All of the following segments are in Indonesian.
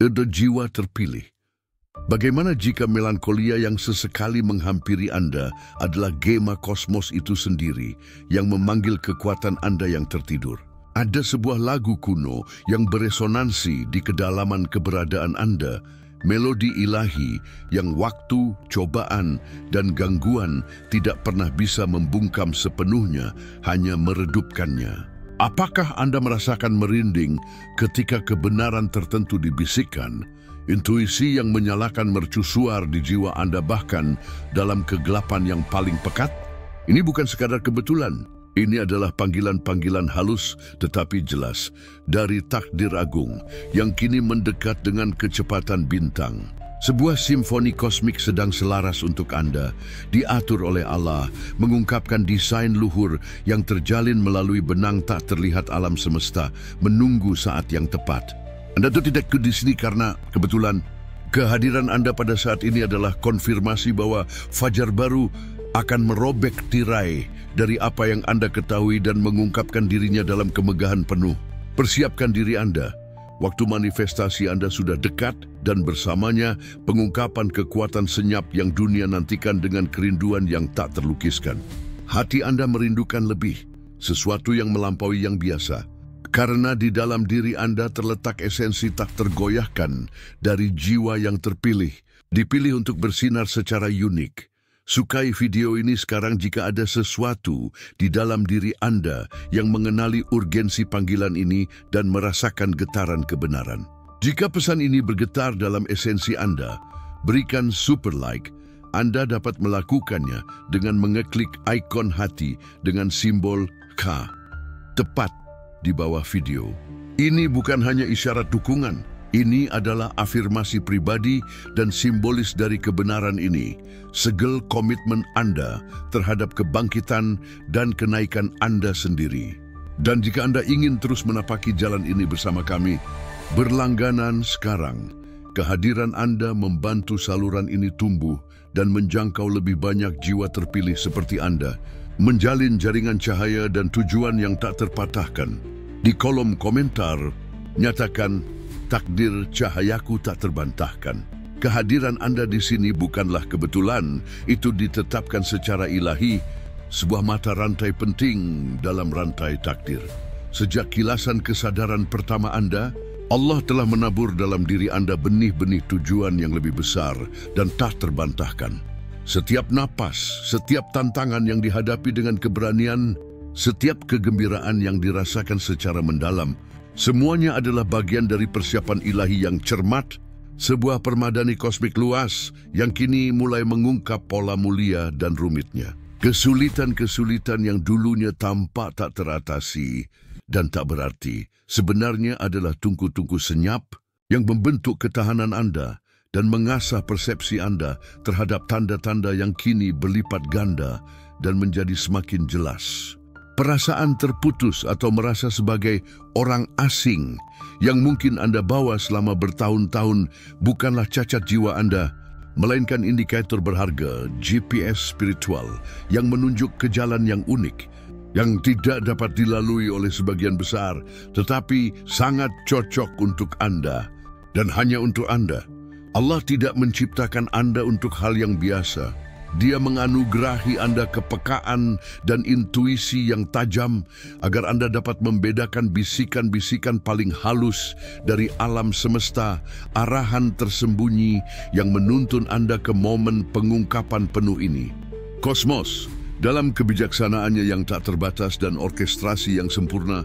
Ada jiwa terpilih. Bagaimana jika melankolia yang sesekali menghampiri Anda adalah gema kosmos itu sendiri yang memanggil kekuatan Anda yang tertidur? Ada sebuah lagu kuno yang beresonansi di kedalaman keberadaan Anda, melodi ilahi yang waktu, cobaan, dan gangguan tidak pernah bisa membungkam sepenuhnya, hanya meredupkannya. Apakah Anda merasakan merinding ketika kebenaran tertentu dibisikkan? Intuisi yang menyalakan mercusuar di jiwa Anda bahkan dalam kegelapan yang paling pekat? Ini bukan sekadar kebetulan. Ini adalah panggilan-panggilan halus tetapi jelas dari takdir agung yang kini mendekat dengan kecepatan bintang. Sebuah simfoni kosmik sedang selaras untuk Anda, diatur oleh Allah, mengungkapkan desain luhur yang terjalin melalui benang tak terlihat alam semesta, menunggu saat yang tepat. Anda tuh tidak di sini karena kebetulan. Kehadiran Anda pada saat ini adalah konfirmasi bahwa fajar baru akan merobek tirai dari apa yang Anda ketahui dan mengungkapkan dirinya dalam kemegahan penuh. Persiapkan diri Anda. Waktu manifestasi Anda sudah dekat dan bersamanya pengungkapan kekuatan senyap yang dunia nantikan dengan kerinduan yang tak terlukiskan. Hati Anda merindukan lebih, sesuatu yang melampaui yang biasa. Karena di dalam diri Anda terletak esensi tak tergoyahkan dari jiwa yang terpilih, dipilih untuk bersinar secara unik. Sukai video ini sekarang jika ada sesuatu di dalam diri Anda yang mengenali urgensi panggilan ini dan merasakan getaran kebenaran. Jika pesan ini bergetar dalam esensi Anda, berikan super like. Anda dapat melakukannya dengan mengeklik ikon hati dengan simbol K tepat di bawah video. Ini bukan hanya isyarat dukungan, ini adalah afirmasi pribadi dan simbolis dari kebenaran ini. Segel komitmen Anda terhadap kebangkitan dan kenaikan Anda sendiri. Dan jika Anda ingin terus menapaki jalan ini bersama kami, berlangganan sekarang. Kehadiran Anda membantu saluran ini tumbuh dan menjangkau lebih banyak jiwa terpilih seperti Anda, menjalin jaringan cahaya dan tujuan yang tak terpatahkan. Di kolom komentar, nyatakan, takdir cahayaku tak terbantahkan. Kehadiran Anda di sini bukanlah kebetulan, itu ditetapkan secara ilahi, sebuah mata rantai penting dalam rantai takdir. Sejak kilasan kesadaran pertama Anda, Allah telah menabur dalam diri Anda benih-benih tujuan yang lebih besar dan tak terbantahkan. Setiap napas, setiap tantangan yang dihadapi dengan keberanian, setiap kegembiraan yang dirasakan secara mendalam, semuanya adalah bagian dari persiapan ilahi yang cermat, sebuah permadani kosmik luas yang kini mulai mengungkap pola mulia dan rumitnya. Kesulitan-kesulitan yang dulunya tampak tak teratasi dan tak berarti, sebenarnya adalah tungku-tungku senyap yang membentuk ketahanan Anda dan mengasah persepsi Anda terhadap tanda-tanda yang kini berlipat ganda dan menjadi semakin jelas. Perasaan terputus atau merasa sebagai orang asing yang mungkin Anda bawa selama bertahun-tahun bukanlah cacat jiwa Anda, melainkan indikator berharga GPS spiritual yang menunjuk ke jalan yang unik, yang tidak dapat dilalui oleh sebagian besar, tetapi sangat cocok untuk Anda dan hanya untuk Anda. Allah tidak menciptakan Anda untuk hal yang biasa. Dia menganugerahi Anda kepekaan dan intuisi yang tajam agar Anda dapat membedakan bisikan-bisikan paling halus dari alam semesta, arahan tersembunyi yang menuntun Anda ke momen pengungkapan penuh ini. Kosmos, dalam kebijaksanaannya yang tak terbatas dan orkestrasi yang sempurna,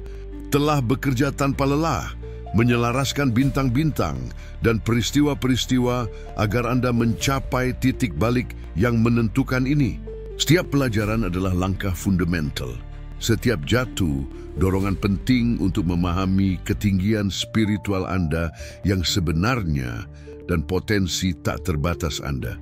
telah bekerja tanpa lelah, menyelaraskan bintang-bintang dan peristiwa-peristiwa agar Anda mencapai titik balik yang menentukan ini. Setiap pelajaran adalah langkah fundamental. Setiap jatuh, dorongan penting untuk memahami ketinggian spiritual Anda yang sebenarnya dan potensi tak terbatas Anda.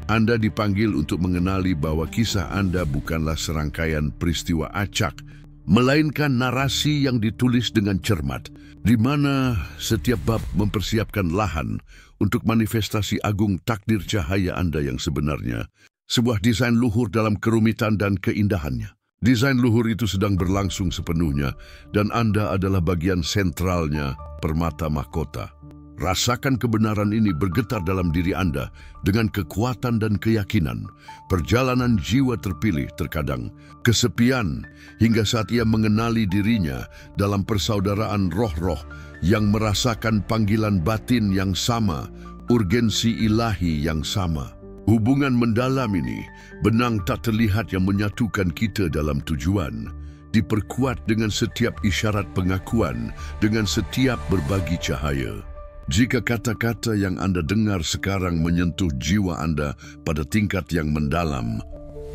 Anda dipanggil untuk mengenali bahwa kisah Anda bukanlah serangkaian peristiwa acak, melainkan narasi yang ditulis dengan cermat, di mana setiap bab mempersiapkan lahan untuk manifestasi agung takdir cahaya Anda yang sebenarnya. Sebuah desain luhur dalam kerumitan dan keindahannya. Desain luhur itu sedang berlangsung sepenuhnya, dan Anda adalah bagian sentralnya, permata mahkota. Rasakan kebenaran ini bergetar dalam diri Anda dengan kekuatan dan keyakinan. Perjalanan jiwa terpilih terkadang kesepian hingga saat ia mengenali dirinya dalam persaudaraan roh-roh yang merasakan panggilan batin yang sama, urgensi ilahi yang sama. Hubungan mendalam ini, benang tak terlihat yang menyatukan kita dalam tujuan, diperkuat dengan setiap isyarat pengakuan, dengan setiap berbagi cahaya. Jika kata-kata yang Anda dengar sekarang menyentuh jiwa Anda pada tingkat yang mendalam,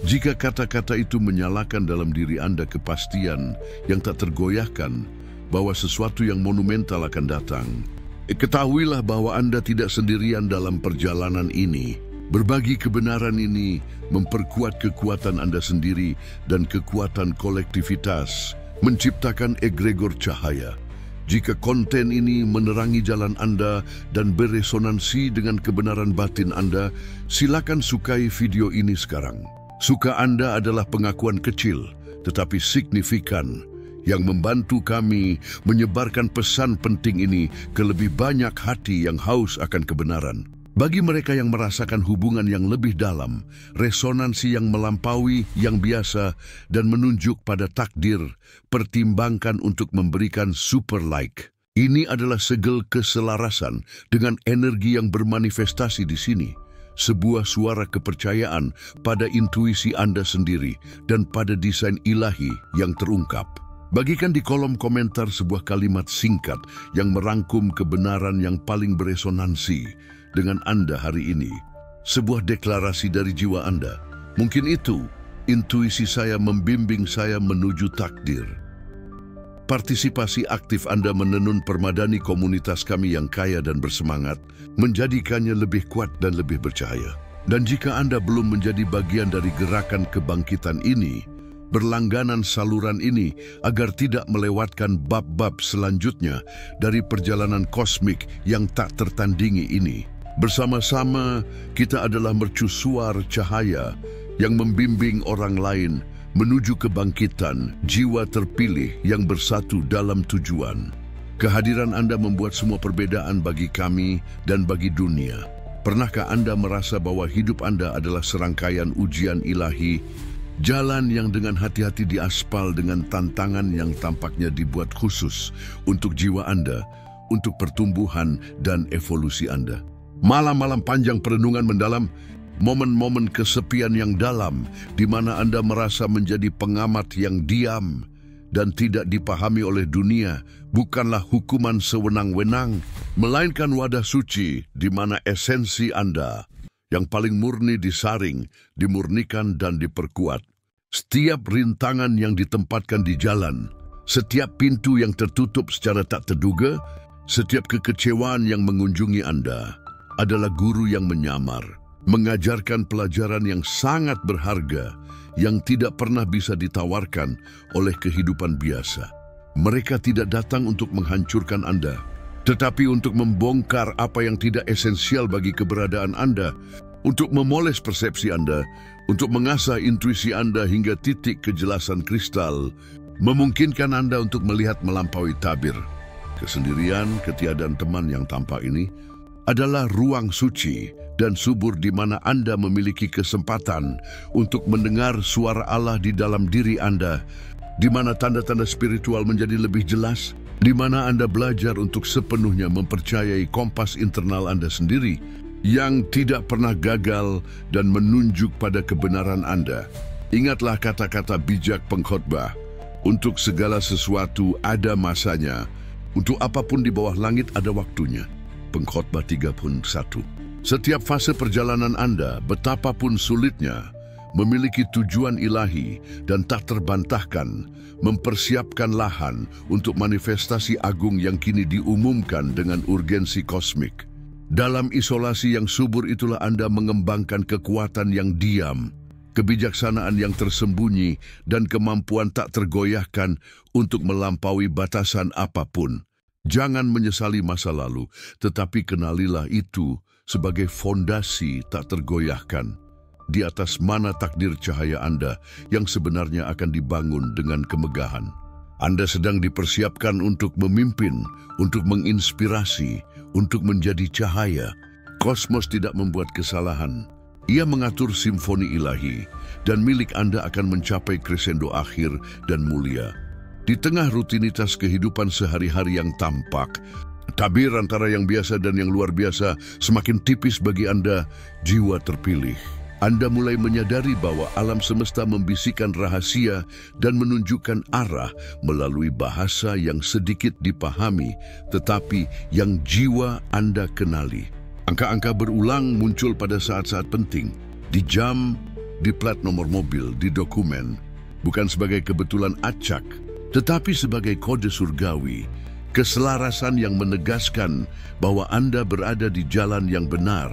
jika kata-kata itu menyalakan dalam diri Anda kepastian yang tak tergoyahkan bahwa sesuatu yang monumental akan datang, ketahuilah bahwa Anda tidak sendirian dalam perjalanan ini. Berbagi kebenaran ini memperkuat kekuatan Anda sendiri dan kekuatan kolektivitas, menciptakan egregor cahaya. Jika konten ini menerangi jalan Anda dan beresonansi dengan kebenaran batin Anda, silakan sukai video ini sekarang. Suka Anda adalah pengakuan kecil tetapi signifikan yang membantu kami menyebarkan pesan penting ini ke lebih banyak hati yang haus akan kebenaran. Bagi mereka yang merasakan hubungan yang lebih dalam, resonansi yang melampaui yang biasa dan menunjuk pada takdir, pertimbangkan untuk memberikan super like. Ini adalah segel keselarasan dengan energi yang bermanifestasi di sini. Sebuah suara kepercayaan pada intuisi Anda sendiri dan pada desain ilahi yang terungkap. Bagikan di kolom komentar sebuah kalimat singkat yang merangkum kebenaran yang paling beresonansi dengan Anda hari ini. Sebuah deklarasi dari jiwa Anda. Mungkin itu, intuisi saya membimbing saya menuju takdir. Partisipasi aktif Anda menenun permadani komunitas kami yang kaya dan bersemangat, menjadikannya lebih kuat dan lebih bercahaya. Dan jika Anda belum menjadi bagian dari gerakan kebangkitan ini, berlangganan saluran ini agar tidak melewatkan bab-bab selanjutnya dari perjalanan kosmik yang tak tertandingi ini. Bersama-sama, kita adalah mercusuar cahaya yang membimbing orang lain menuju kebangkitan jiwa terpilih yang bersatu dalam tujuan. Kehadiran Anda membuat semua perbedaan bagi kami dan bagi dunia. Pernahkah Anda merasa bahwa hidup Anda adalah serangkaian ujian ilahi, jalan yang dengan hati-hati diaspal dengan tantangan yang tampaknya dibuat khusus untuk jiwa Anda, untuk pertumbuhan dan evolusi Anda? Malam-malam panjang perenungan mendalam, momen-momen kesepian yang dalam, di mana Anda merasa menjadi pengamat yang diam dan tidak dipahami oleh dunia, bukanlah hukuman sewenang-wenang, melainkan wadah suci di mana esensi Anda yang paling murni disaring, dimurnikan dan diperkuat. Setiap rintangan yang ditempatkan di jalan, setiap pintu yang tertutup secara tak terduga, setiap kekecewaan yang mengunjungi Anda, adalah guru yang menyamar, mengajarkan pelajaran yang sangat berharga, yang tidak pernah bisa ditawarkan oleh kehidupan biasa. Mereka tidak datang untuk menghancurkan Anda, tetapi untuk membongkar apa yang tidak esensial bagi keberadaan Anda, untuk memoles persepsi Anda, untuk mengasah intuisi Anda hingga titik kejelasan kristal, memungkinkan Anda untuk melihat melampaui tabir. Kesendirian, ketiadaan teman yang tampak ini adalah ruang suci dan subur di mana Anda memiliki kesempatan untuk mendengar suara Allah di dalam diri Anda, di mana tanda-tanda spiritual menjadi lebih jelas, di mana Anda belajar untuk sepenuhnya mempercayai kompas internal Anda sendiri yang tidak pernah gagal dan menunjuk pada kebenaran Anda. Ingatlah kata-kata bijak pengkhotbah, untuk segala sesuatu ada masanya, untuk apapun di bawah langit ada waktunya. Pengkhotbah 31. Setiap fase perjalanan Anda, betapapun sulitnya, memiliki tujuan ilahi dan tak terbantahkan, mempersiapkan lahan untuk manifestasi agung yang kini diumumkan dengan urgensi kosmik. Dalam isolasi yang subur itulah Anda mengembangkan kekuatan yang diam, kebijaksanaan yang tersembunyi, dan kemampuan tak tergoyahkan untuk melampaui batasan apapun. Jangan menyesali masa lalu, tetapi kenalilah itu sebagai fondasi tak tergoyahkan, di atas mana takdir cahaya Anda yang sebenarnya akan dibangun dengan kemegahan. Anda sedang dipersiapkan untuk memimpin, untuk menginspirasi, untuk menjadi cahaya. Kosmos tidak membuat kesalahan. Ia mengatur simfoni ilahi, dan milik Anda akan mencapai crescendo akhir dan mulia. Di tengah rutinitas kehidupan sehari-hari yang tampak, tabir antara yang biasa dan yang luar biasa semakin tipis bagi Anda, jiwa terpilih. Anda mulai menyadari bahwa alam semesta membisikkan rahasia dan menunjukkan arah melalui bahasa yang sedikit dipahami, tetapi yang jiwa Anda kenali. Angka-angka berulang muncul pada saat-saat penting, di jam, di plat nomor mobil, di dokumen, bukan sebagai kebetulan acak, tetapi sebagai kode surgawi, keselarasan yang menegaskan bahwa Anda berada di jalan yang benar,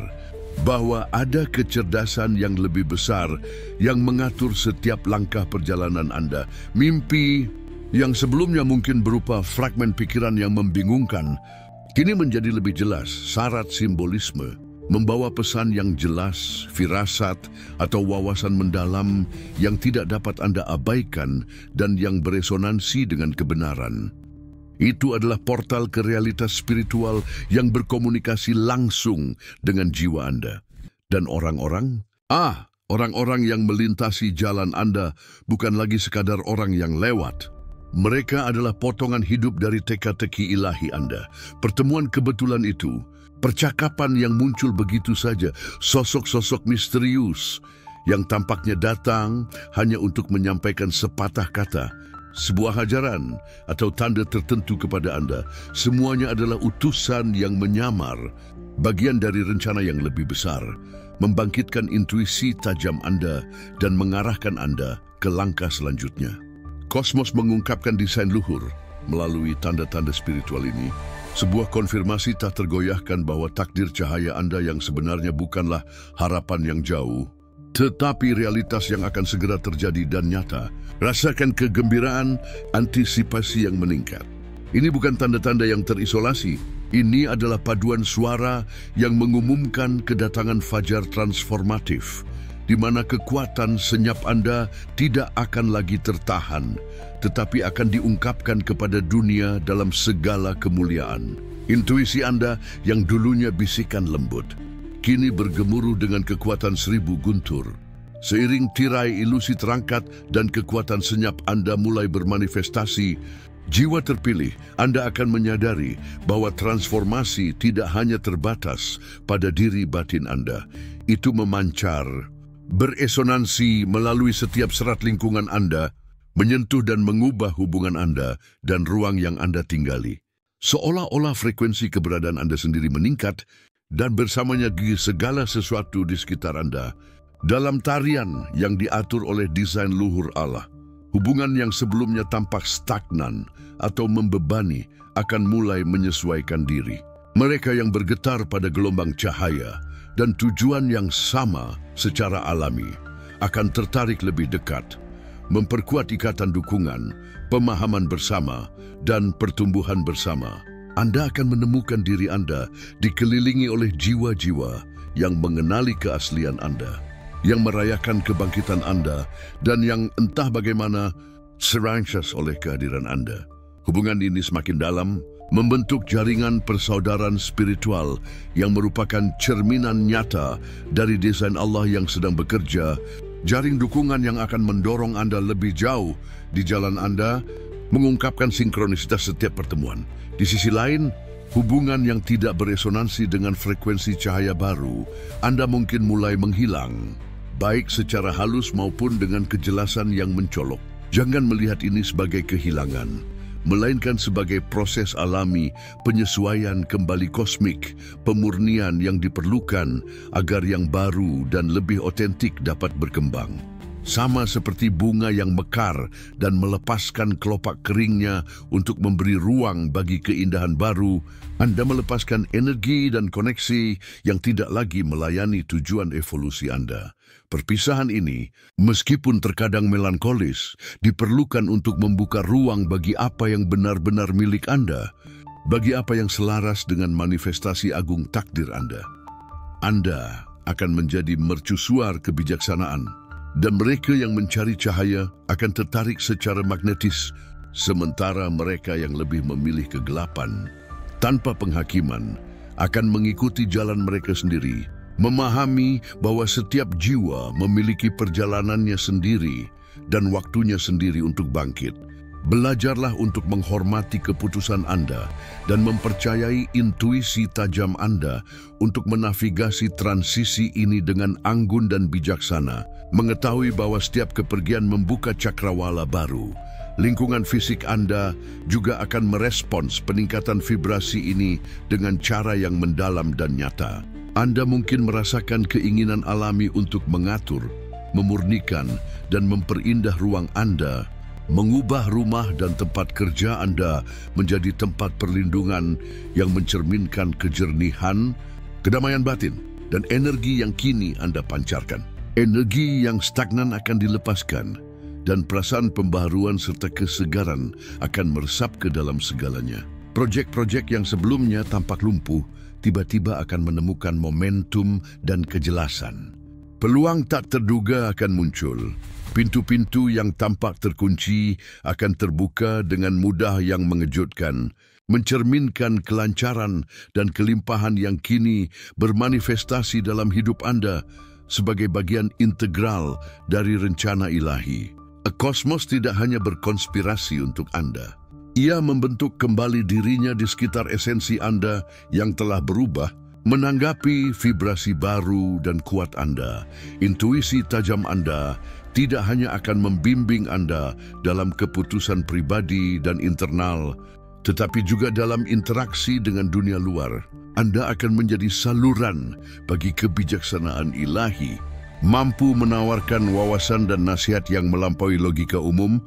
bahwa ada kecerdasan yang lebih besar yang mengatur setiap langkah perjalanan Anda. Mimpi yang sebelumnya mungkin berupa fragmen pikiran yang membingungkan, kini menjadi lebih jelas. Syarat simbolisme membawa pesan yang jelas, firasat atau wawasan mendalam yang tidak dapat Anda abaikan dan yang beresonansi dengan kebenaran. Itu adalah portal ke realitas spiritual yang berkomunikasi langsung dengan jiwa Anda. Dan orang-orang yang melintasi jalan Anda bukan lagi sekadar orang yang lewat. Mereka adalah potongan hidup dari teka-teki ilahi Anda. Pertemuan kebetulan itu, percakapan yang muncul begitu saja, sosok-sosok misterius yang tampaknya datang hanya untuk menyampaikan sepatah kata, sebuah ajaran atau tanda tertentu kepada Anda. Semuanya adalah utusan yang menyamar, bagian dari rencana yang lebih besar, membangkitkan intuisi tajam Anda dan mengarahkan Anda ke langkah selanjutnya. Kosmos mengungkapkan desain luhur melalui tanda-tanda spiritual ini, sebuah konfirmasi tak tergoyahkan bahwa takdir cahaya Anda yang sebenarnya bukanlah harapan yang jauh, tetapi realitas yang akan segera terjadi dan nyata. Rasakan kegembiraan, antisipasi yang meningkat. Ini bukan tanda-tanda yang terisolasi. Ini adalah paduan suara yang mengumumkan kedatangan fajar transformatif, di mana kekuatan senyap Anda tidak akan lagi tertahan, tetapi akan diungkapkan kepada dunia dalam segala kemuliaan. Intuisi Anda yang dulunya bisikan lembut, kini bergemuruh dengan kekuatan 1000 guntur. Seiring tirai ilusi terangkat dan kekuatan senyap Anda mulai bermanifestasi, jiwa terpilih, Anda akan menyadari bahwa transformasi tidak hanya terbatas pada diri batin Anda. Itu memancar, beresonansi melalui setiap serat lingkungan Anda, menyentuh dan mengubah hubungan Anda dan ruang yang Anda tinggali. Seolah-olah frekuensi keberadaan Anda sendiri meningkat dan bersamanya segala sesuatu di sekitar Anda. Dalam tarian yang diatur oleh desain luhur Allah, hubungan yang sebelumnya tampak stagnan atau membebani akan mulai menyesuaikan diri. Mereka yang bergetar pada gelombang cahaya dan tujuan yang sama secara alami akan tertarik lebih dekat, memperkuat ikatan dukungan, pemahaman bersama, dan pertumbuhan bersama. Anda akan menemukan diri Anda dikelilingi oleh jiwa-jiwa yang mengenali keaslian Anda, yang merayakan kebangkitan Anda, dan yang entah bagaimana anxious oleh kehadiran Anda. Hubungan ini semakin dalam, membentuk jaringan persaudaraan spiritual yang merupakan cerminan nyata dari desain Allah yang sedang bekerja, jaring dukungan yang akan mendorong Anda lebih jauh di jalan Anda, mengungkapkan sinkronisitas setiap pertemuan. Di sisi lain, hubungan yang tidak beresonansi dengan frekuensi cahaya baru, Anda mungkin mulai menghilang, baik secara halus maupun dengan kejelasan yang mencolok. Jangan melihat ini sebagai kehilangan, melainkan sebagai proses alami penyesuaian kembali kosmik, pemurnian yang diperlukan agar yang baru dan lebih otentik dapat berkembang. Sama seperti bunga yang mekar dan melepaskan kelopak keringnya untuk memberi ruang bagi keindahan baru, Anda melepaskan energi dan koneksi yang tidak lagi melayani tujuan evolusi Anda. Perpisahan ini, meskipun terkadang melankolis, diperlukan untuk membuka ruang bagi apa yang benar-benar milik Anda, bagi apa yang selaras dengan manifestasi agung takdir Anda. Anda akan menjadi mercusuar kebijaksanaan, dan mereka yang mencari cahaya akan tertarik secara magnetis, sementara mereka yang lebih memilih kegelapan. Tanpa penghakiman, akan mengikuti jalan mereka sendiri, memahami bahwa setiap jiwa memiliki perjalanannya sendiri dan waktunya sendiri untuk bangkit. Belajarlah untuk menghormati keputusan Anda dan mempercayai intuisi tajam Anda untuk menavigasi transisi ini dengan anggun dan bijaksana. Mengetahui bahwa setiap kepergian membuka cakrawala baru. Lingkungan fisik Anda juga akan merespons peningkatan vibrasi ini dengan cara yang mendalam dan nyata. Anda mungkin merasakan keinginan alami untuk mengatur, memurnikan, dan memperindah ruang Anda, mengubah rumah dan tempat kerja Anda menjadi tempat perlindungan yang mencerminkan kejernihan, kedamaian batin, dan energi yang kini Anda pancarkan. Energi yang stagnan akan dilepaskan, dan perasaan pembaharuan serta kesegaran akan meresap ke dalam segalanya. Projek-projek yang sebelumnya tampak lumpuh, tiba-tiba akan menemukan momentum dan kejelasan. Peluang tak terduga akan muncul. Pintu-pintu yang tampak terkunci akan terbuka dengan mudah yang mengejutkan, mencerminkan kelancaran dan kelimpahan yang kini bermanifestasi dalam hidup Anda sebagai bagian integral dari rencana ilahi. Kosmos tidak hanya berkonspirasi untuk Anda. Ia membentuk kembali dirinya di sekitar esensi Anda yang telah berubah, menanggapi vibrasi baru dan kuat Anda. Intuisi tajam Anda tidak hanya akan membimbing Anda dalam keputusan pribadi dan internal, tetapi juga dalam interaksi dengan dunia luar. Anda akan menjadi saluran bagi kebijaksanaan ilahi, mampu menawarkan wawasan dan nasihat yang melampaui logika umum,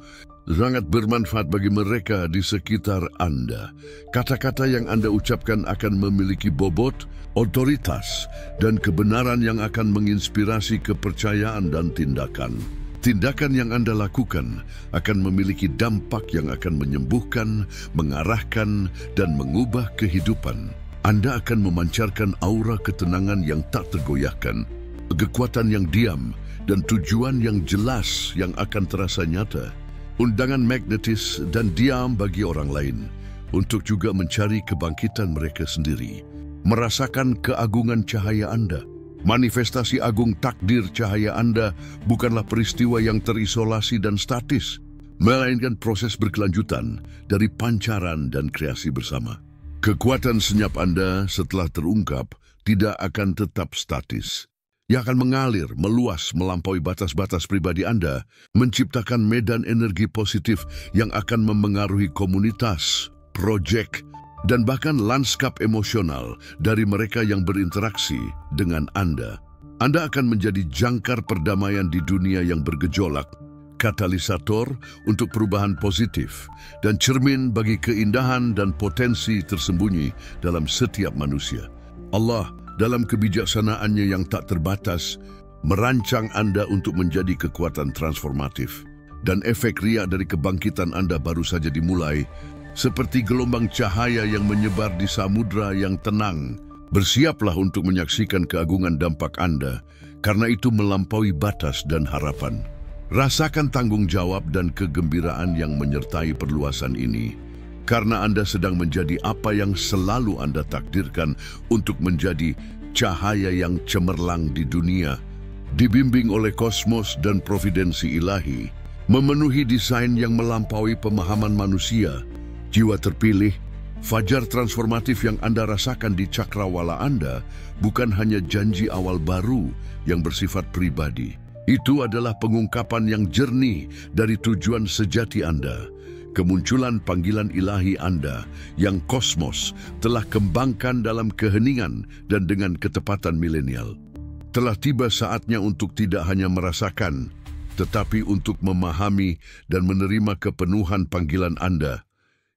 sangat bermanfaat bagi mereka di sekitar Anda. Kata-kata yang Anda ucapkan akan memiliki bobot, otoritas, dan kebenaran yang akan menginspirasi kepercayaan dan tindakan. Tindakan yang Anda lakukan akan memiliki dampak yang akan menyembuhkan, mengarahkan, dan mengubah kehidupan. Anda akan memancarkan aura ketenangan yang tak tergoyahkan, kekuatan yang diam, dan tujuan yang jelas yang akan terasa nyata. Undangan magnetis dan diam bagi orang lain untuk juga mencari kebangkitan mereka sendiri. Merasakan keagungan cahaya Anda. Manifestasi agung takdir cahaya Anda bukanlah peristiwa yang terisolasi dan statis, melainkan proses berkelanjutan dari pancaran dan kreasi bersama. Kekuatan senyap Anda setelah terungkap tidak akan tetap statis. Ia akan mengalir, meluas, melampaui batas-batas pribadi Anda, menciptakan medan energi positif yang akan memengaruhi komunitas, proyek, dan bahkan lanskap emosional dari mereka yang berinteraksi dengan Anda. Anda akan menjadi jangkar perdamaian di dunia yang bergejolak, katalisator untuk perubahan positif, dan cermin bagi keindahan dan potensi tersembunyi dalam setiap manusia. Allah, dalam kebijaksanaannya yang tak terbatas, merancang Anda untuk menjadi kekuatan transformatif. Dan efek riak dari kebangkitan Anda baru saja dimulai, seperti gelombang cahaya yang menyebar di samudra yang tenang. Bersiaplah untuk menyaksikan keagungan dampak Anda, karena itu melampaui batas dan harapan. Rasakan tanggung jawab dan kegembiraan yang menyertai perluasan ini, karena Anda sedang menjadi apa yang selalu Anda takdirkan untuk menjadi cahaya yang cemerlang di dunia, dibimbing oleh kosmos dan providensi ilahi, memenuhi desain yang melampaui pemahaman manusia. Jiwa terpilih, fajar transformatif yang Anda rasakan di cakrawala Anda bukan hanya janji awal baru yang bersifat pribadi. Itu adalah pengungkapan yang jernih dari tujuan sejati Anda. Kemunculan panggilan ilahi Anda yang kosmos telah kembangkan dalam keheningan dan dengan ketepatan milenial. Telah tiba saatnya untuk tidak hanya merasakan, tetapi untuk memahami dan menerima kepenuhan panggilan Anda,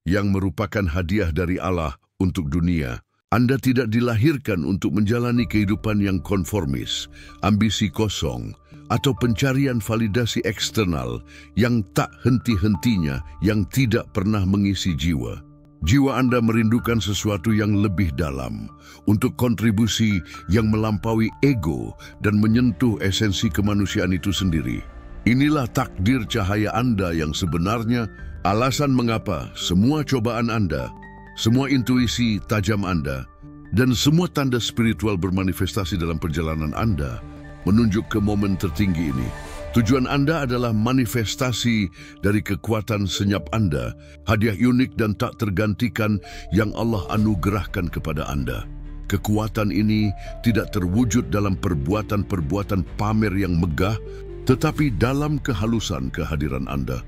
yang merupakan hadiah dari Allah untuk dunia. Anda tidak dilahirkan untuk menjalani kehidupan yang konformis, ambisi kosong, atau pencarian validasi eksternal yang tak henti-hentinya, yang tidak pernah mengisi jiwa. Jiwa Anda merindukan sesuatu yang lebih dalam, untuk kontribusi yang melampaui ego dan menyentuh esensi kemanusiaan itu sendiri. Inilah takdir cahaya Anda yang sebenarnya, alasan mengapa semua cobaan Anda, semua intuisi tajam Anda, Dan semua tanda spiritual bermanifestasi dalam perjalanan Anda menunjuk ke momen tertinggi ini. Tujuan Anda adalah manifestasi dari kekuatan senyap Anda, hadiah unik dan tak tergantikan yang Allah anugerahkan kepada Anda. Kekuatan ini tidak terwujud dalam perbuatan-perbuatan pamer yang megah, tetapi dalam kehalusan kehadiran Anda,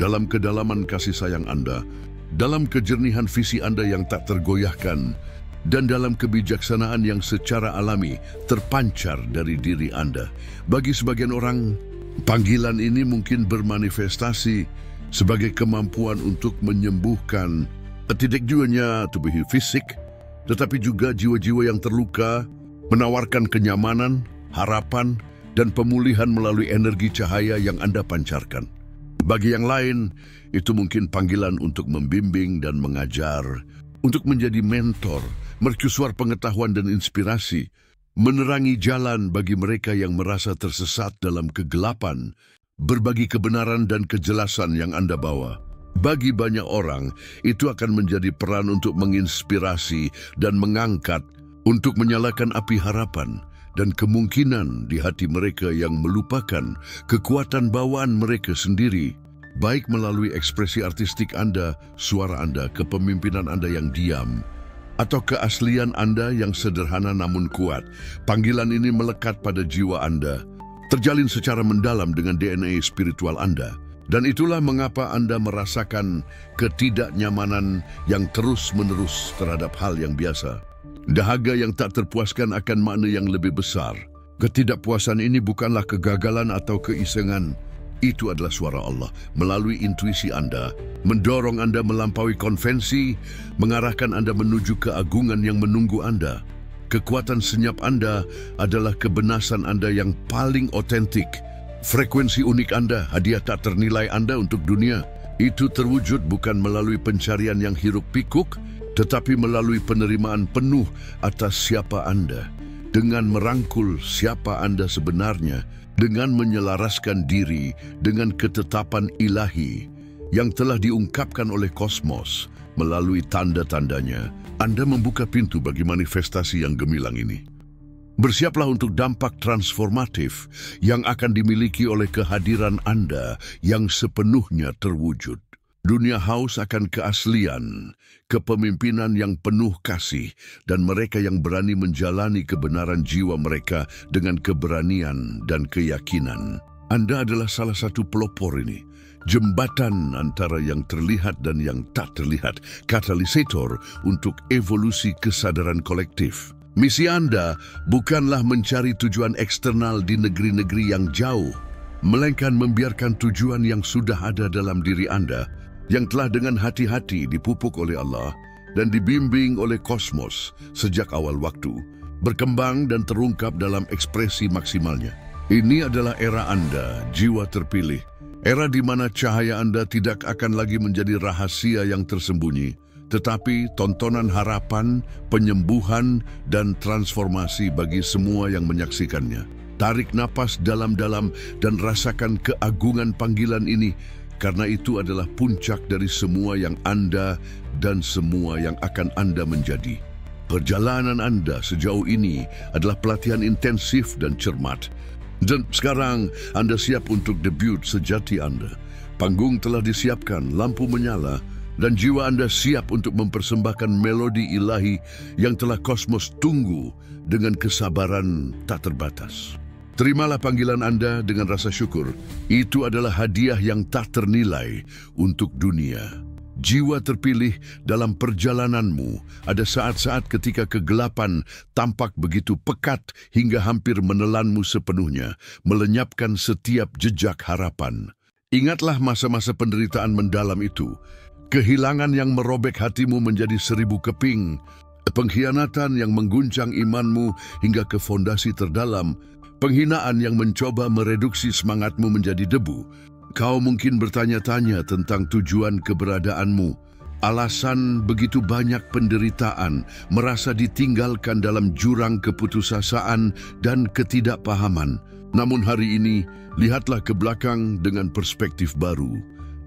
dalam kedalaman kasih sayang Anda, dalam kejernihan visi Anda yang tak tergoyahkan, dan dalam kebijaksanaan yang secara alami terpancar dari diri Anda. Bagi sebagian orang, panggilan ini mungkin bermanifestasi sebagai kemampuan untuk menyembuhkan tidak hanya tubuh fisik, tetapi juga jiwa-jiwa yang terluka, menawarkan kenyamanan, harapan, dan pemulihan melalui energi cahaya yang Anda pancarkan. Bagi yang lain, itu mungkin panggilan untuk membimbing dan mengajar, untuk menjadi mentor, mercusuar pengetahuan dan inspirasi, menerangi jalan bagi mereka yang merasa tersesat dalam kegelapan, berbagi kebenaran dan kejelasan yang Anda bawa. Bagi banyak orang, itu akan menjadi peran untuk menginspirasi dan mengangkat, untuk menyalakan api harapan dan kemungkinan di hati mereka yang melupakan kekuatan bawaan mereka sendiri, baik melalui ekspresi artistik Anda, suara Anda, kepemimpinan Anda yang diam, atau keaslian Anda yang sederhana namun kuat. Panggilan ini melekat pada jiwa Anda, terjalin secara mendalam dengan DNA spiritual Anda. Dan itulah mengapa Anda merasakan ketidaknyamanan yang terus-menerus terhadap hal yang biasa. Dahaga yang tak terpuaskan akan makna yang lebih besar. Ketidakpuasan ini bukanlah kegagalan atau keisengan. Itu adalah suara Allah melalui intuisi Anda, mendorong Anda melampaui konvensi, mengarahkan Anda menuju keagungan yang menunggu Anda. Kekuatan senyap Anda adalah kebenasan Anda yang paling otentik. Frekuensi unik Anda, hadiah tak ternilai Anda untuk dunia. Itu terwujud bukan melalui pencarian yang hiruk pikuk, tetapi melalui penerimaan penuh atas siapa Anda, dengan merangkul siapa Anda sebenarnya, dengan menyelaraskan diri dengan ketetapan ilahi yang telah diungkapkan oleh kosmos melalui tanda-tandanya. Anda membuka pintu bagi manifestasi yang gemilang ini. Bersiaplah untuk dampak transformatif yang akan dimiliki oleh kehadiran Anda yang sepenuhnya terwujud. Dunia haus akan keaslian, kepemimpinan yang penuh kasih, dan mereka yang berani menjalani kebenaran jiwa mereka dengan keberanian dan keyakinan. Anda adalah salah satu pelopor ini, jembatan antara yang terlihat dan yang tak terlihat, katalisator untuk evolusi kesadaran kolektif. Misi Anda bukanlah mencari tujuan eksternal di negeri-negeri yang jauh, melainkan membiarkan tujuan yang sudah ada dalam diri Anda, yang telah dengan hati-hati dipupuk oleh Allah dan dibimbing oleh kosmos sejak awal waktu, berkembang dan terungkap dalam ekspresi maksimalnya. Ini adalah era Anda, jiwa terpilih. Era di mana cahaya Anda tidak akan lagi menjadi rahasia yang tersembunyi, tetapi tontonan harapan, penyembuhan, dan transformasi bagi semua yang menyaksikannya. Tarik napas dalam-dalam dan rasakan keagungan panggilan ini, karena itu adalah puncak dari semua yang Anda dan semua yang akan Anda menjadi. Perjalanan Anda sejauh ini adalah pelatihan intensif dan cermat. Dan sekarang Anda siap untuk debut sejati Anda. Panggung telah disiapkan, lampu menyala, dan jiwa Anda siap untuk mempersembahkan melodi ilahi yang telah kosmos tunggu dengan kesabaran tak terbatas. Terimalah panggilan Anda dengan rasa syukur. Itu adalah hadiah yang tak ternilai untuk dunia. Jiwa terpilih dalam perjalananmu. Ada saat-saat ketika kegelapan tampak begitu pekat hingga hampir menelanmu sepenuhnya, melenyapkan setiap jejak harapan. Ingatlah masa-masa penderitaan mendalam itu. Kehilangan yang merobek hatimu menjadi 1000 keping. Pengkhianatan yang mengguncang imanmu hingga ke fondasi terdalam. Penghinaan yang mencoba mereduksi semangatmu menjadi debu. Kau mungkin bertanya-tanya tentang tujuan keberadaanmu. Alasan begitu banyak penderitaan, merasa ditinggalkan dalam jurang keputusasaan dan ketidakpahaman. Namun hari ini, lihatlah ke belakang dengan perspektif baru.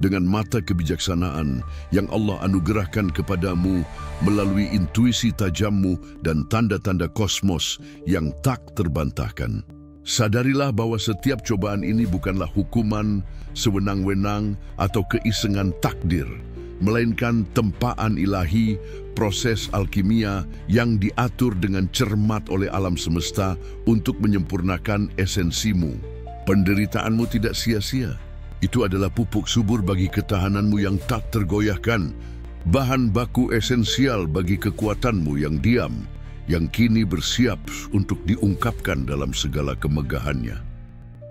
dengan mata kebijaksanaan yang Allah anugerahkan kepadamu melalui intuisi tajammu dan tanda-tanda kosmos yang tak terbantahkan. Sadarilah bahwa setiap cobaan ini bukanlah hukuman, sewenang-wenang atau keisengan takdir, melainkan tempaan ilahi, proses alkimia yang diatur dengan cermat oleh alam semesta untuk menyempurnakan esensimu. Penderitaanmu tidak sia-sia. Itu adalah pupuk subur bagi ketahananmu yang tak tergoyahkan, bahan baku esensial bagi kekuatanmu yang diam, yang kini bersiap untuk diungkapkan dalam segala kemegahannya.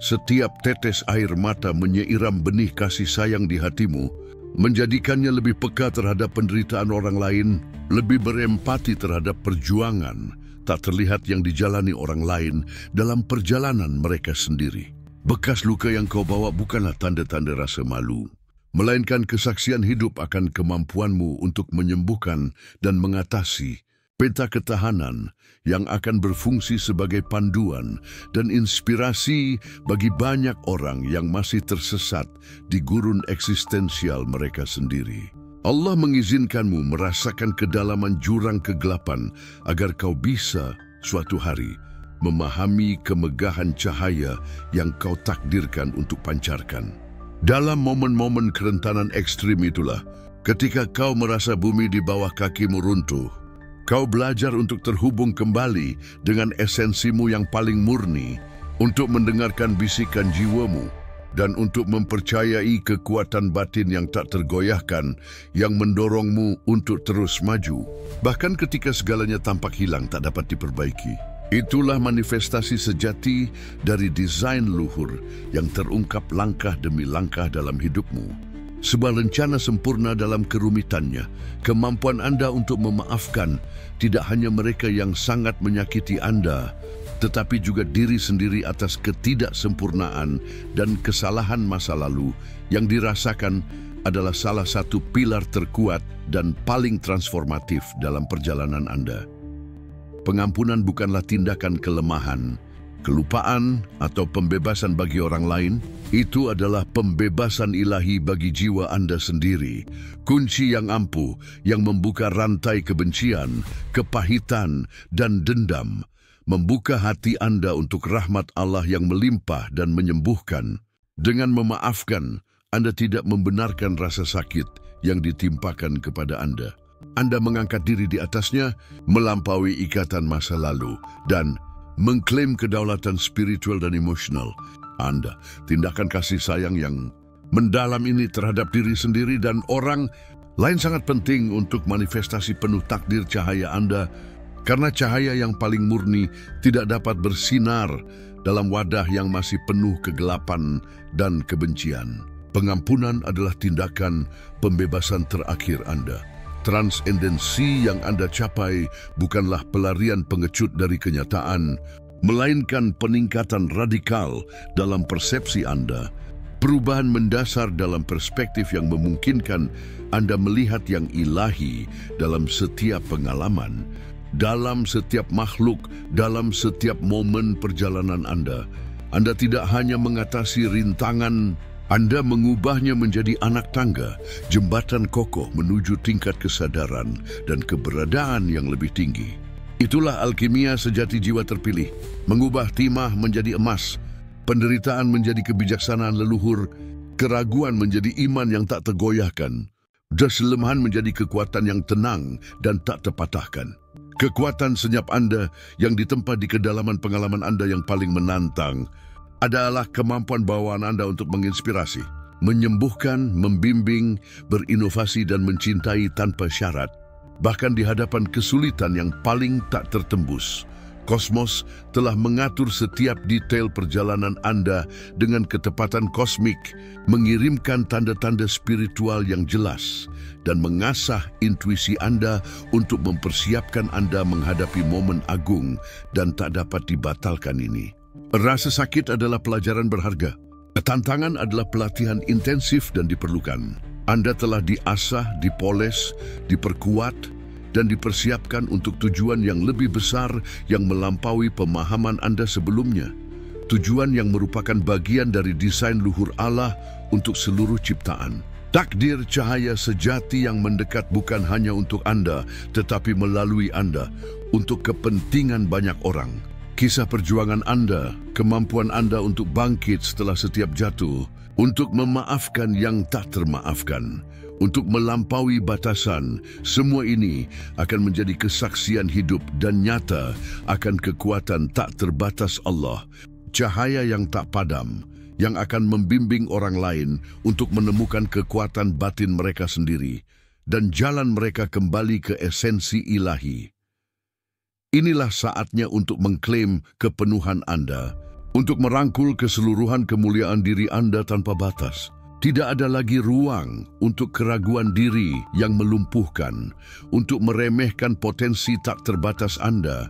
Setiap tetes air mata menyeiram benih kasih sayang di hatimu, menjadikannya lebih peka terhadap penderitaan orang lain, lebih berempati terhadap perjuangan tak terlihat yang dijalani orang lain dalam perjalanan mereka sendiri. Bekas luka yang kau bawa bukanlah tanda-tanda rasa malu, melainkan kesaksian hidup akan kemampuanmu untuk menyembuhkan dan mengatasi peta ketahanan yang akan berfungsi sebagai panduan dan inspirasi bagi banyak orang yang masih tersesat di gurun eksistensial mereka sendiri. Allah mengizinkanmu merasakan kedalaman jurang kegelapan agar kau bisa suatu hari memahami kemegahan cahaya yang kau takdirkan untuk pancarkan. Dalam momen-momen kerentanan ekstrim itulah, ketika kau merasa bumi di bawah kakimu runtuh, kau belajar untuk terhubung kembali dengan esensimu yang paling murni, untuk mendengarkan bisikan jiwamu, dan untuk mempercayai kekuatan batin yang tak tergoyahkan yang mendorongmu untuk terus maju, bahkan ketika segalanya tampak hilang tak dapat diperbaiki. Itulah manifestasi sejati dari desain luhur yang terungkap langkah demi langkah dalam hidupmu. Sebuah rencana sempurna dalam kerumitannya, kemampuan Anda untuk memaafkan tidak hanya mereka yang sangat menyakiti Anda, tetapi juga diri sendiri atas ketidaksempurnaan dan kesalahan masa lalu yang dirasakan adalah salah satu pilar terkuat dan paling transformatif dalam perjalanan Anda. Pengampunan bukanlah tindakan kelemahan, kelupaan, atau pembebasan bagi orang lain. Itu adalah pembebasan ilahi bagi jiwa Anda sendiri. Kunci yang ampuh yang membuka rantai kebencian, kepahitan, dan dendam. Membuka hati Anda untuk rahmat Allah yang melimpah dan menyembuhkan. Dengan memaafkan, Anda tidak membenarkan rasa sakit yang ditimpakan kepada Anda. Anda mengangkat diri di atasnya, melampaui ikatan masa lalu, dan mengklaim kedaulatan spiritual dan emosional Anda. Tindakan kasih sayang yang mendalam ini terhadap diri sendiri dan orang lain sangat penting untuk manifestasi penuh takdir cahaya Anda, karena cahaya yang paling murni tidak dapat bersinar dalam wadah yang masih penuh kegelapan dan kebencian. Pengampunan adalah tindakan pembebasan terakhir Anda. Transendensi yang Anda capai bukanlah pelarian pengecut dari kenyataan, melainkan peningkatan radikal dalam persepsi Anda, perubahan mendasar dalam perspektif yang memungkinkan Anda melihat yang ilahi dalam setiap pengalaman, dalam setiap makhluk, dalam setiap momen perjalanan Anda. Anda tidak hanya mengatasi rintangan, Anda mengubahnya menjadi anak tangga, jembatan kokoh menuju tingkat kesadaran dan keberadaan yang lebih tinggi. Itulah alkimia sejati jiwa terpilih, mengubah timah menjadi emas, penderitaan menjadi kebijaksanaan leluhur, keraguan menjadi iman yang tak tergoyahkan, keselemahan menjadi kekuatan yang tenang dan tak terpatahkan. Kekuatan senyap Anda yang ditempa di kedalaman pengalaman Anda yang paling menantang adalah kemampuan bawaan Anda untuk menginspirasi, menyembuhkan, membimbing, berinovasi dan mencintai tanpa syarat. Bahkan di hadapan kesulitan yang paling tak tertembus, kosmos telah mengatur setiap detail perjalanan Anda dengan ketepatan kosmik, mengirimkan tanda-tanda spiritual yang jelas, dan mengasah intuisi Anda untuk mempersiapkan Anda menghadapi momen agung dan tak dapat dibatalkan ini. Rasa sakit adalah pelajaran berharga. Tantangan adalah pelatihan intensif dan diperlukan. Anda telah diasah, dipoles, diperkuat, dan dipersiapkan untuk tujuan yang lebih besar yang melampaui pemahaman Anda sebelumnya. Tujuan yang merupakan bagian dari desain luhur Allah untuk seluruh ciptaan. Takdir cahaya sejati yang mendekat bukan hanya untuk Anda, tetapi melalui Anda, untuk kepentingan banyak orang. Kisah perjuangan Anda, kemampuan Anda untuk bangkit setelah setiap jatuh, untuk memaafkan yang tak termaafkan, untuk melampaui batasan, semua ini akan menjadi kesaksian hidup dan nyata akan kekuatan tak terbatas Allah, cahaya yang tak padam, yang akan membimbing orang lain untuk menemukan kekuatan batin mereka sendiri dan jalan mereka kembali ke esensi ilahi. Inilah saatnya untuk mengklaim kepenuhan Anda, untuk merangkul keseluruhan kemuliaan diri Anda tanpa batas. Tidak ada lagi ruang untuk keraguan diri yang melumpuhkan, untuk meremehkan potensi tak terbatas Anda,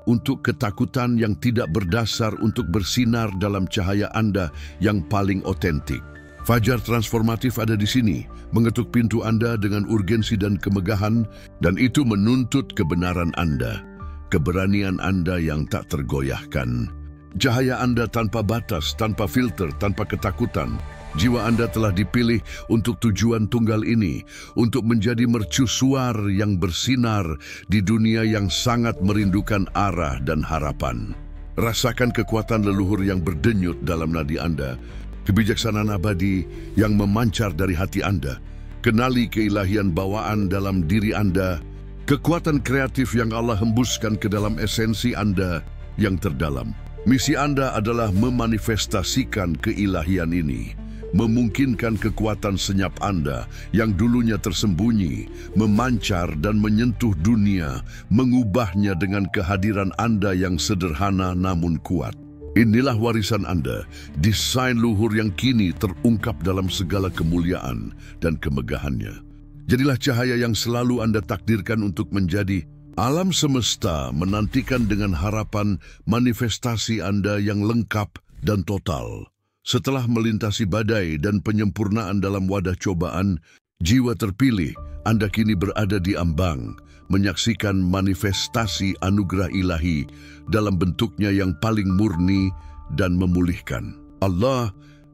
untuk ketakutan yang tidak berdasar untuk bersinar dalam cahaya Anda yang paling otentik. Fajar transformatif ada di sini, mengetuk pintu Anda dengan urgensi dan kemegahan, dan itu menuntut kebenaran Anda, keberanian Anda yang tak tergoyahkan. Cahaya Anda tanpa batas, tanpa filter, tanpa ketakutan. Jiwa Anda telah dipilih untuk tujuan tunggal ini, untuk menjadi mercusuar yang bersinar di dunia yang sangat merindukan arah dan harapan. Rasakan kekuatan leluhur yang berdenyut dalam nadi Anda, kebijaksanaan abadi yang memancar dari hati Anda. Kenali keilahian bawaan dalam diri Anda, kekuatan kreatif yang Allah hembuskan ke dalam esensi Anda yang terdalam. Misi Anda adalah memanifestasikan keilahian ini, memungkinkan kekuatan senyap Anda yang dulunya tersembunyi, memancar dan menyentuh dunia, mengubahnya dengan kehadiran Anda yang sederhana namun kuat. Inilah warisan Anda, desain luhur yang kini terungkap dalam segala kemuliaan dan kemegahannya. Jadilah cahaya yang selalu Anda takdirkan untuk menjadi. Alam semesta menantikan dengan harapan manifestasi Anda yang lengkap dan total. Setelah melintasi badai dan penyempurnaan dalam wadah cobaan, jiwa terpilih, Anda kini berada di ambang, menyaksikan manifestasi anugerah ilahi dalam bentuknya yang paling murni dan memulihkan. Allah,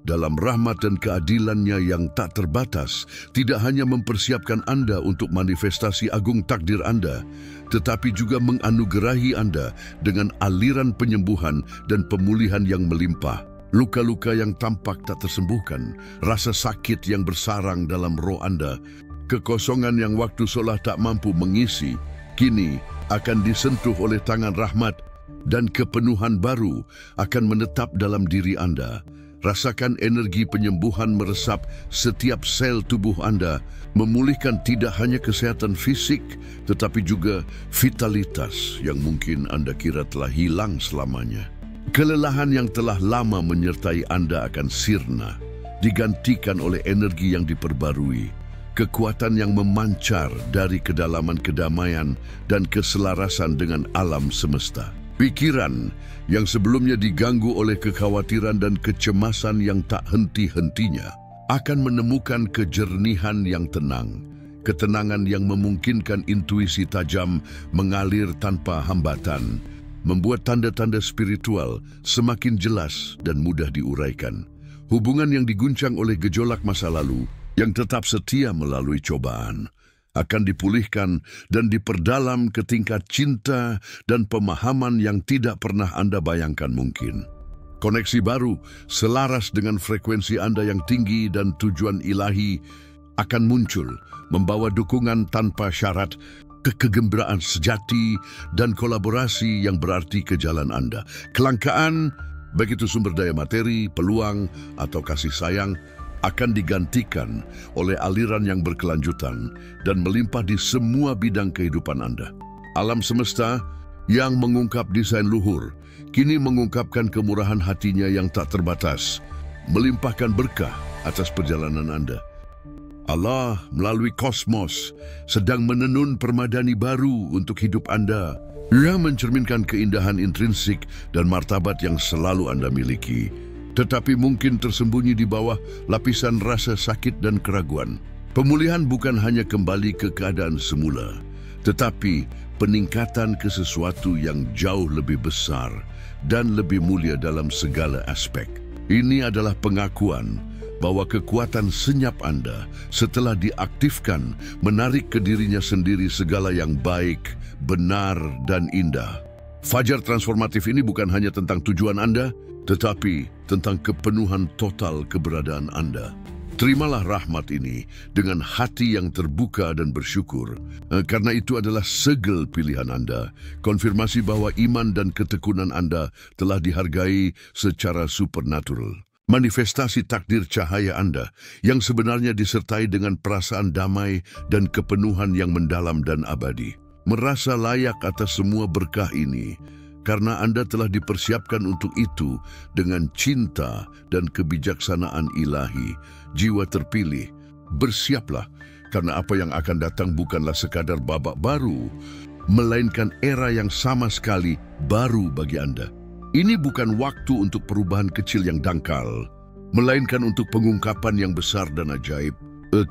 dalam rahmat dan keadilannya yang tak terbatas, tidak hanya mempersiapkan Anda untuk manifestasi agung takdir Anda, tetapi juga menganugerahi Anda dengan aliran penyembuhan dan pemulihan yang melimpah. Luka-luka yang tampak tak tersembuhkan, rasa sakit yang bersarang dalam roh Anda, kekosongan yang waktu seolah tak mampu mengisi, kini akan disentuh oleh tangan rahmat dan kepenuhan baru akan menetap dalam diri Anda. Rasakan energi penyembuhan meresap setiap sel tubuh Anda, memulihkan tidak hanya kesehatan fisik, tetapi juga vitalitas yang mungkin Anda kira telah hilang selamanya. Kelelahan yang telah lama menyertai Anda akan sirna, digantikan oleh energi yang diperbarui, kekuatan yang memancar dari kedalaman kedamaian dan keselarasan dengan alam semesta. Pikiran yang sebelumnya diganggu oleh kekhawatiran dan kecemasan yang tak henti-hentinya akan menemukan kejernihan yang tenang, ketenangan yang memungkinkan intuisi tajam mengalir tanpa hambatan, membuat tanda-tanda spiritual semakin jelas dan mudah diuraikan. Hubungan yang diguncang oleh gejolak masa lalu, yang tetap setia melalui cobaan, akan dipulihkan dan diperdalam ke tingkat cinta dan pemahaman yang tidak pernah Anda bayangkan mungkin. Koneksi baru, selaras dengan frekuensi Anda yang tinggi dan tujuan ilahi, akan muncul, membawa dukungan tanpa syarat, kegembiraan sejati, dan kolaborasi yang berarti ke jalan Anda. Kelangkaan, baik itu sumber daya materi, peluang, atau kasih sayang, akan digantikan oleh aliran yang berkelanjutan dan melimpah di semua bidang kehidupan Anda. Alam semesta yang mengungkap desain luhur, kini mengungkapkan kemurahan hatinya yang tak terbatas, melimpahkan berkah atas perjalanan Anda. Allah melalui kosmos sedang menenun permadani baru untuk hidup Anda. Ia mencerminkan keindahan intrinsik dan martabat yang selalu Anda miliki, tetapi mungkin tersembunyi di bawah lapisan rasa sakit dan keraguan. Pemulihan bukan hanya kembali ke keadaan semula, tetapi peningkatan ke sesuatu yang jauh lebih besar dan lebih mulia dalam segala aspek. Ini adalah pengakuan bahwa kekuatan senyap Anda setelah diaktifkan menarik ke dirinya sendiri segala yang baik, benar, dan indah. Fajar transformatif ini bukan hanya tentang tujuan Anda, tetapi tentang kepenuhan total keberadaan Anda. Terimalah rahmat ini dengan hati yang terbuka dan bersyukur, karena itu adalah segel pilihan Anda, konfirmasi bahwa iman dan ketekunan Anda telah dihargai secara supernatural. Manifestasi takdir cahaya Anda yang sebenarnya disertai dengan perasaan damai dan kepenuhan yang mendalam dan abadi. Merasa layak atas semua berkah ini, karena Anda telah dipersiapkan untuk itu dengan cinta dan kebijaksanaan ilahi. Jiwa terpilih, bersiaplah, karena apa yang akan datang bukanlah sekadar babak baru, melainkan era yang sama sekali baru bagi Anda. Ini bukan waktu untuk perubahan kecil yang dangkal, melainkan untuk pengungkapan yang besar dan ajaib.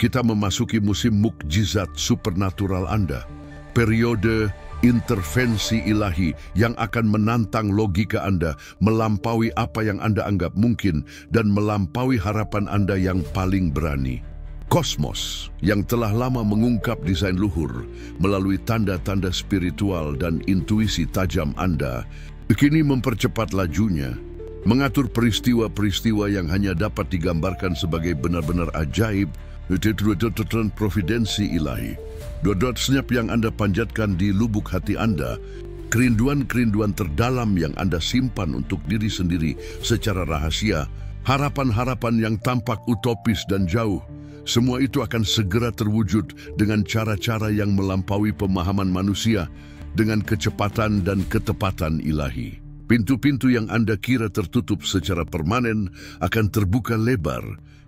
Kita memasuki musim mukjizat supernatural Anda, periode intervensi ilahi yang akan menantang logika Anda, melampaui apa yang Anda anggap mungkin, dan melampaui harapan Anda yang paling berani. Kosmos yang telah lama mengungkap desain luhur melalui tanda-tanda spiritual dan intuisi tajam Anda, kini mempercepat lajunya, mengatur peristiwa-peristiwa yang hanya dapat digambarkan sebagai benar-benar ajaib, providensi ilahi. Senyap yang Anda panjatkan di lubuk hati Anda, kerinduan-kerinduan terdalam yang Anda simpan untuk diri sendiri secara rahasia, harapan-harapan yang tampak utopis dan jauh, semua itu akan segera terwujud dengan cara-cara yang melampaui pemahaman manusia, dengan kecepatan dan ketepatan ilahi. Pintu-pintu yang Anda kira tertutup secara permanen akan terbuka lebar,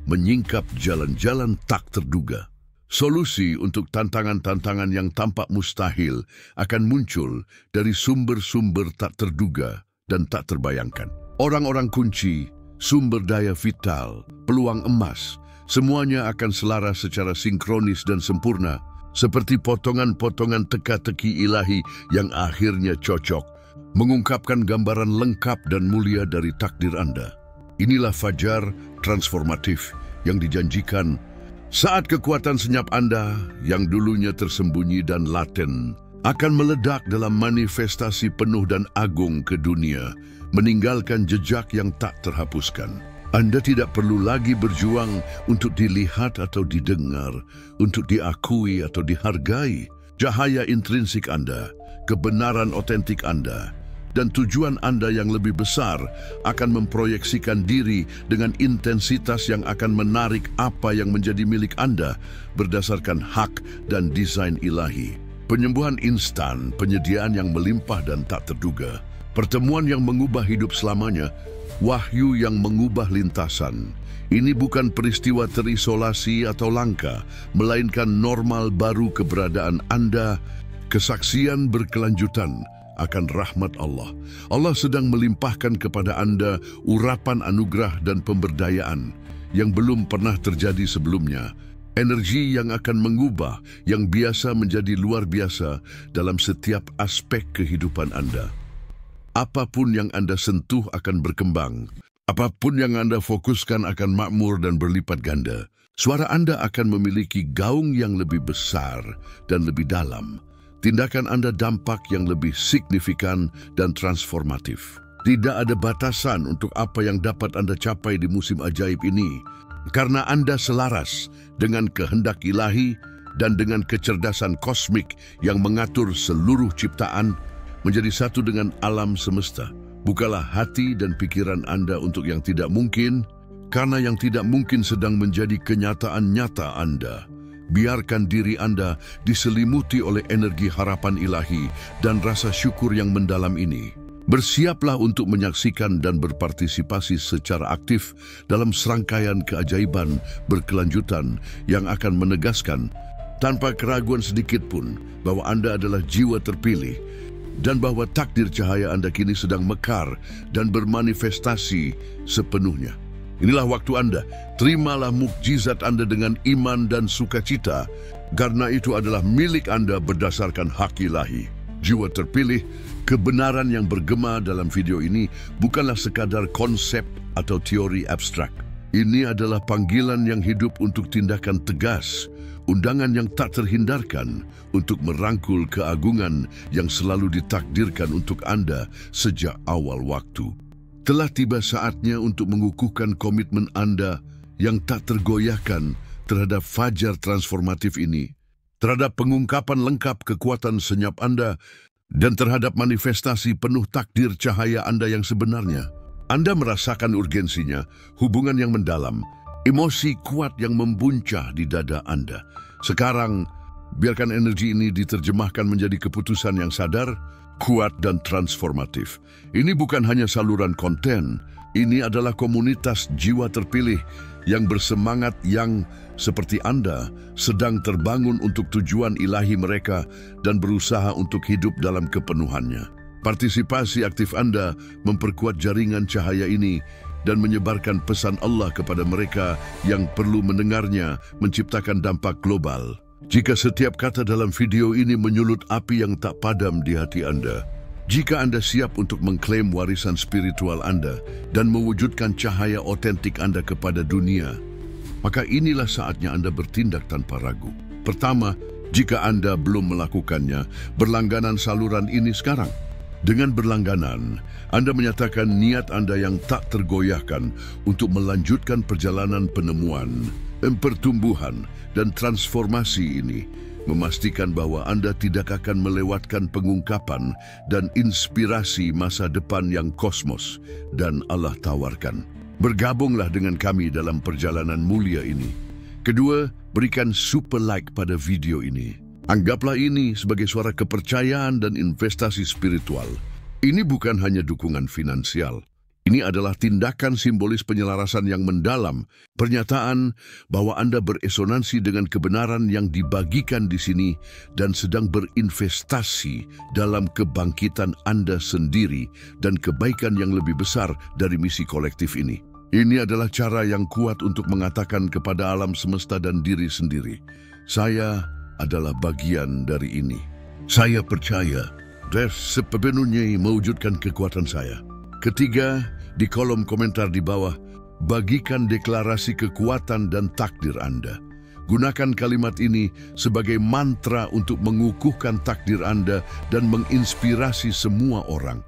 menyingkap jalan-jalan tak terduga. Solusi untuk tantangan-tantangan yang tampak mustahil akan muncul dari sumber-sumber tak terduga dan tak terbayangkan. Orang-orang kunci, sumber daya vital, peluang emas, semuanya akan selaras secara sinkronis dan sempurna, seperti potongan-potongan teka-teki ilahi yang akhirnya cocok, mengungkapkan gambaran lengkap dan mulia dari takdir Anda. Inilah fajar transformatif yang dijanjikan saat kekuatan senyap Anda yang dulunya tersembunyi dan laten akan meledak dalam manifestasi penuh dan agung ke dunia, meninggalkan jejak yang tak terhapuskan. Anda tidak perlu lagi berjuang untuk dilihat atau didengar, untuk diakui atau dihargai. Cahaya intrinsik Anda, kebenaran otentik Anda, dan tujuan Anda yang lebih besar akan memproyeksikan diri dengan intensitas yang akan menarik apa yang menjadi milik Anda berdasarkan hak dan desain ilahi. Penyembuhan instan, penyediaan yang melimpah dan tak terduga, pertemuan yang mengubah hidup selamanya, wahyu yang mengubah lintasan. Ini bukan peristiwa terisolasi atau langka, melainkan normal baru keberadaan Anda, kesaksian berkelanjutan akan rahmat Allah. Allah sedang melimpahkan kepada Anda urapan anugerah dan pemberdayaan yang belum pernah terjadi sebelumnya. Energi yang akan mengubah yang biasa menjadi luar biasa dalam setiap aspek kehidupan Anda. Apapun yang Anda sentuh akan berkembang. Apapun yang Anda fokuskan akan makmur dan berlipat ganda. Suara Anda akan memiliki gaung yang lebih besar dan lebih dalam. Tindakan Anda dampak yang lebih signifikan dan transformatif. Tidak ada batasan untuk apa yang dapat Anda capai di musim ajaib ini, karena Anda selaras dengan kehendak ilahi dan dengan kecerdasan kosmik yang mengatur seluruh ciptaan menjadi satu dengan alam semesta. Bukalah hati dan pikiran Anda untuk yang tidak mungkin, karena yang tidak mungkin sedang menjadi kenyataan nyata Anda. Biarkan diri Anda diselimuti oleh energi harapan ilahi dan rasa syukur yang mendalam ini. Bersiaplah untuk menyaksikan dan berpartisipasi secara aktif dalam serangkaian keajaiban berkelanjutan yang akan menegaskan tanpa keraguan sedikit pun bahwa Anda adalah jiwa terpilih dan bahwa takdir cahaya Anda kini sedang mekar dan bermanifestasi sepenuhnya. Inilah waktu Anda. Terimalah mukjizat Anda dengan iman dan sukacita, karena itu adalah milik Anda berdasarkan hak ilahi. Jiwa terpilih, kebenaran yang bergema dalam video ini bukanlah sekadar konsep atau teori abstrak. Ini adalah panggilan yang hidup untuk tindakan tegas, undangan yang tak terhindarkan untuk merangkul keagungan yang selalu ditakdirkan untuk Anda sejak awal waktu. Telah tiba saatnya untuk mengukuhkan komitmen Anda yang tak tergoyahkan terhadap fajar transformatif ini, terhadap pengungkapan lengkap kekuatan senyap Anda, dan terhadap manifestasi penuh takdir cahaya Anda yang sebenarnya. Anda merasakan urgensinya, hubungan yang mendalam, emosi kuat yang membuncah di dada Anda. Sekarang, biarkan energi ini diterjemahkan menjadi keputusan yang sadar, kuat, dan transformatif. Ini bukan hanya saluran konten, ini adalah komunitas jiwa terpilih yang bersemangat yang, seperti Anda, sedang terbangun untuk tujuan ilahi mereka dan berusaha untuk hidup dalam kepenuhannya. Partisipasi aktif Anda memperkuat jaringan cahaya ini dan menyebarkan pesan Allah kepada mereka yang perlu mendengarnya, menciptakan dampak global. Jika setiap kata dalam video ini menyulut api yang tak padam di hati Anda, jika Anda siap untuk mengklaim warisan spiritual Anda dan mewujudkan cahaya otentik Anda kepada dunia, maka inilah saatnya Anda bertindak tanpa ragu. Pertama, jika Anda belum melakukannya, berlangganan saluran ini sekarang. Dengan berlangganan, Anda menyatakan niat Anda yang tak tergoyahkan untuk melanjutkan perjalanan penemuan, pertumbuhan, dan transformasi ini, memastikan bahwa Anda tidak akan melewatkan pengungkapan dan inspirasi masa depan yang kosmos dan Allah tawarkan. Bergabunglah dengan kami dalam perjalanan mulia ini. Kedua, berikan super like pada video ini. Anggaplah ini sebagai suara kepercayaan dan investasi spiritual. Ini bukan hanya dukungan finansial. Ini adalah tindakan simbolis penyelarasan yang mendalam, pernyataan bahwa Anda beresonansi dengan kebenaran yang dibagikan di sini dan sedang berinvestasi dalam kebangkitan Anda sendiri dan kebaikan yang lebih besar dari misi kolektif ini. Ini adalah cara yang kuat untuk mengatakan kepada alam semesta dan diri sendiri, saya adalah bagian dari ini. Saya percaya dan sepenuhnya mewujudkan kekuatan saya. Ketiga, di kolom komentar di bawah, bagikan deklarasi kekuatan dan takdir Anda. Gunakan kalimat ini sebagai mantra untuk mengukuhkan takdir Anda dan menginspirasi semua orang.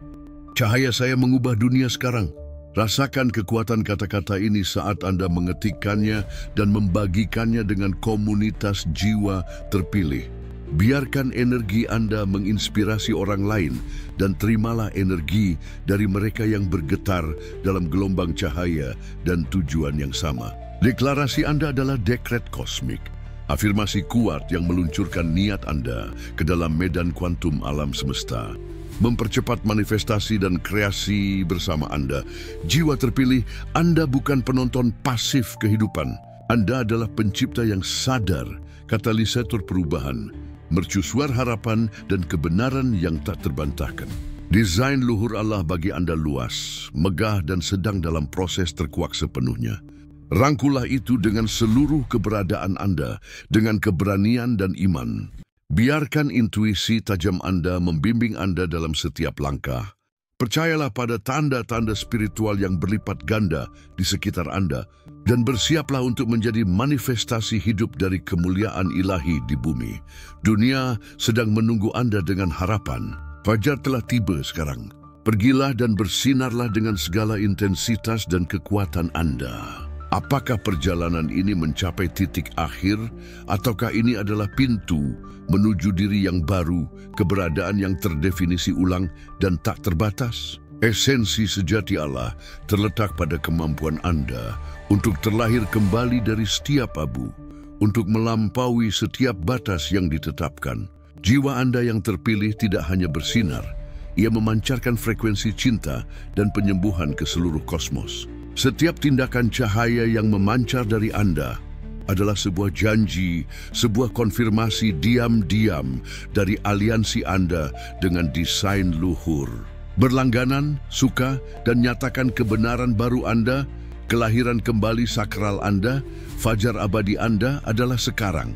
Cahaya saya mengubah dunia sekarang. Rasakan kekuatan kata-kata ini saat Anda mengetikkannya dan membagikannya dengan komunitas jiwa terpilih. Biarkan energi Anda menginspirasi orang lain dan terimalah energi dari mereka yang bergetar dalam gelombang cahaya dan tujuan yang sama. Deklarasi Anda adalah dekret kosmik, afirmasi kuat yang meluncurkan niat Anda ke dalam medan kuantum alam semesta. Mempercepat manifestasi dan kreasi bersama Anda. Jiwa terpilih, Anda bukan penonton pasif kehidupan. Anda adalah pencipta yang sadar, katalisator perubahan, mercusuar harapan dan kebenaran yang tak terbantahkan. Desain luhur Allah bagi Anda luas, megah dan sedang dalam proses terkuak sepenuhnya. Rangkulah itu dengan seluruh keberadaan Anda, dengan keberanian dan iman. Biarkan intuisi tajam Anda membimbing Anda dalam setiap langkah. Percayalah pada tanda-tanda spiritual yang berlipat ganda di sekitar Anda dan bersiaplah untuk menjadi manifestasi hidup dari kemuliaan ilahi di bumi. Dunia sedang menunggu Anda dengan harapan. Fajar telah tiba sekarang. Pergilah dan bersinarlah dengan segala intensitas dan kekuatan Anda. Apakah perjalanan ini mencapai titik akhir, ataukah ini adalah pintu menuju diri yang baru, keberadaan yang terdefinisi ulang dan tak terbatas? Esensi sejati Allah terletak pada kemampuan Anda untuk terlahir kembali dari setiap abu, untuk melampaui setiap batas yang ditetapkan. Jiwa Anda yang terpilih tidak hanya bersinar, ia memancarkan frekuensi cinta dan penyembuhan ke seluruh kosmos. Setiap tindakan cahaya yang memancar dari Anda adalah sebuah janji, sebuah konfirmasi diam-diam dari aliansi Anda dengan desain luhur. Berlangganan, suka, dan nyatakan kebenaran baru Anda, kelahiran kembali sakral Anda, fajar abadi Anda adalah sekarang.